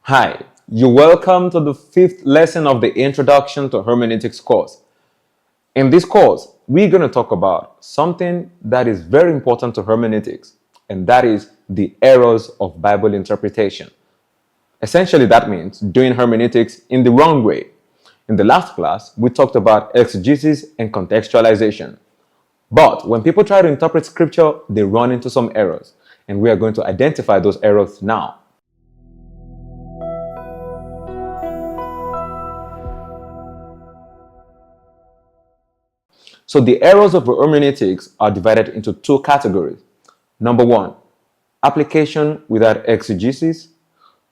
Hi, you're welcome to the fifth lesson of the Introduction to Hermeneutics course. In this course, we're going to talk about something that is very important to hermeneutics, and that is the errors of Bible interpretation. Essentially, that means doing hermeneutics in the wrong way. In the last class, we talked about exegesis and contextualization. But when people try to interpret scripture, they run into some errors, and we are going to identify those errors now. So the errors of hermeneutics are divided into two categories. Number one, application without exegesis.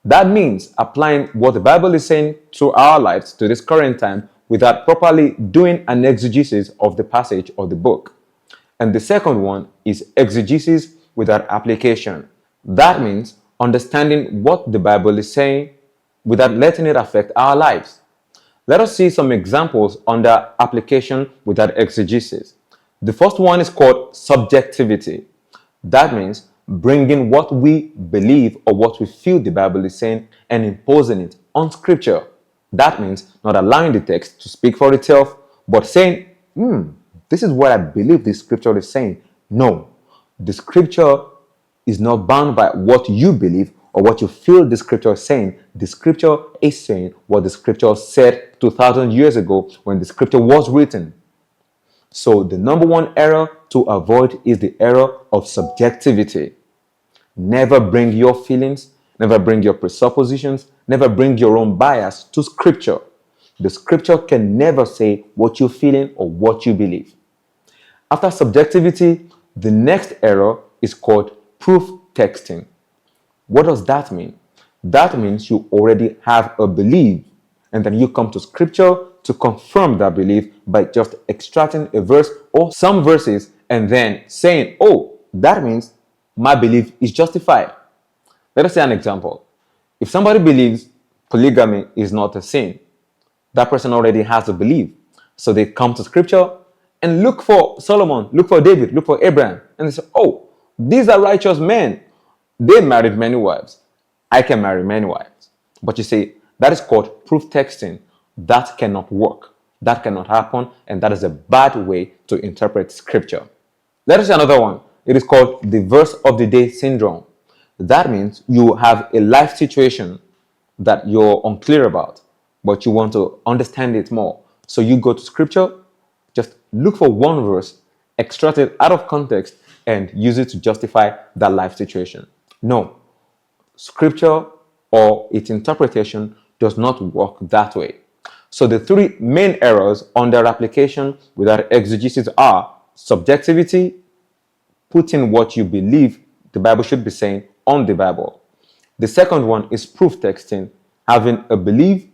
That means applying what the Bible is saying to our lives to this current time without properly doing an exegesis of the passage or the book. And the second one is exegesis without application. That means understanding what the Bible is saying without letting it affect our lives. Let us see some examples under application without exegesis. The first one is called subjectivity. That means bringing what we believe or what we feel the Bible is saying and imposing it on scripture. That means not allowing the text to speak for itself, but saying, this is what I believe the scripture is saying. No, the scripture is not bound by what you believe or what you feel the scripture is saying. The scripture is saying what the scripture said 2,000 years ago when the scripture was written. So the number one error to avoid is the error of subjectivity. Never bring your feelings, never bring your presuppositions, never bring your own bias to scripture. The scripture can never say what you're feeling or what you believe. After subjectivity, the next error is called proof texting. What does that mean? That means you already have a belief, and then you come to scripture to confirm that belief by just extracting a verse or some verses and then saying, oh, that means my belief is justified. Let us say an example. If somebody believes polygamy is not a sin, that person already has a belief. So they come to scripture and look for Solomon, look for David, look for Abraham, and they say, oh, these are righteous men. They married many wives. I can marry many wives. But you see, that is called proof texting. That cannot work. That cannot happen. And that is a bad way to interpret scripture. Let us see another one. It is called the verse of the day syndrome. That means you have a life situation that you're unclear about, but you want to understand it more. So you go to scripture, just look for one verse, extract it out of context, and use it to justify that life situation. No, scripture or its interpretation does not work that way. So the three main errors under application without exegesis are subjectivity, putting what you believe the Bible should be saying on the Bible. The second one is proof texting, having a belief,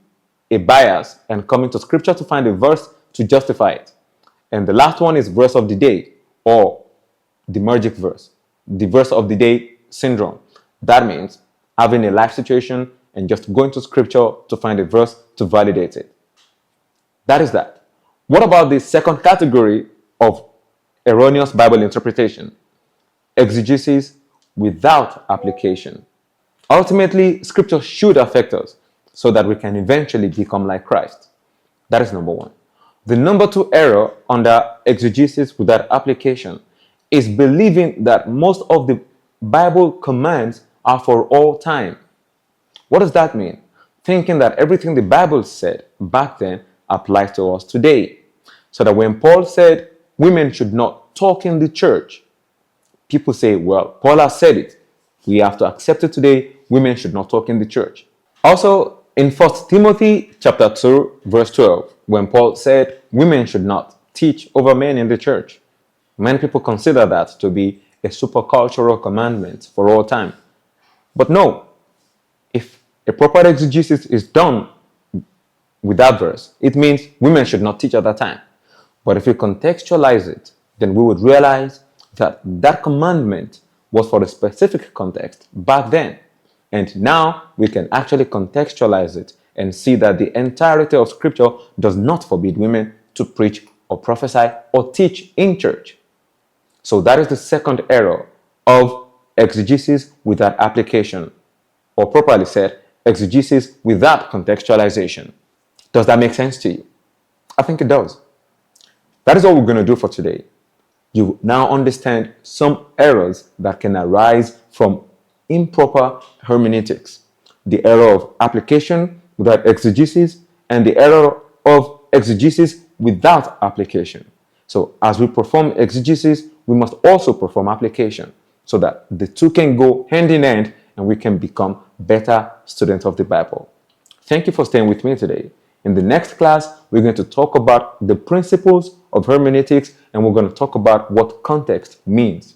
a bias, and coming to scripture to find a verse to justify it. And the last one is verse of the day, or the magic verse, the verse of the day syndrome. That means having a life situation and just going to scripture to find a verse to validate it. That is that. What about the second category of erroneous Bible interpretation? Exegesis without application. Ultimately, scripture should affect us so that we can eventually become like Christ. That is number one. The number two error under exegesis without application is believing that most of the Bible commands are for all time. What does that mean? Thinking that everything the Bible said back then applies to us today. So that when Paul said women should not talk in the church, people say, well, Paul has said it. We have to accept it today. Women should not talk in the church. Also, in 1 Timothy chapter 2, verse 12, when Paul said women should not teach over men in the church, many people consider that to be a supercultural commandment for all time. But no, if a proper exegesis is done with that verse, it means women should not teach at that time. But if we contextualize it, then we would realize that that commandment was for a specific context back then. And now we can actually contextualize it and see that the entirety of scripture does not forbid women to preach or prophesy or teach in church. So that is the second error of exegesis without application, or properly said, exegesis without contextualization. Does that make sense to you? I think it does. That is all we're going to do for today. You now understand some errors that can arise from improper hermeneutics. The error of application without exegesis and the error of exegesis without application. So as we perform exegesis, we must also perform application so that the two can go hand in hand and we can become better students of the Bible. Thank you for staying with me today. In the next class, we're going to talk about the principles of hermeneutics and we're going to talk about what context means.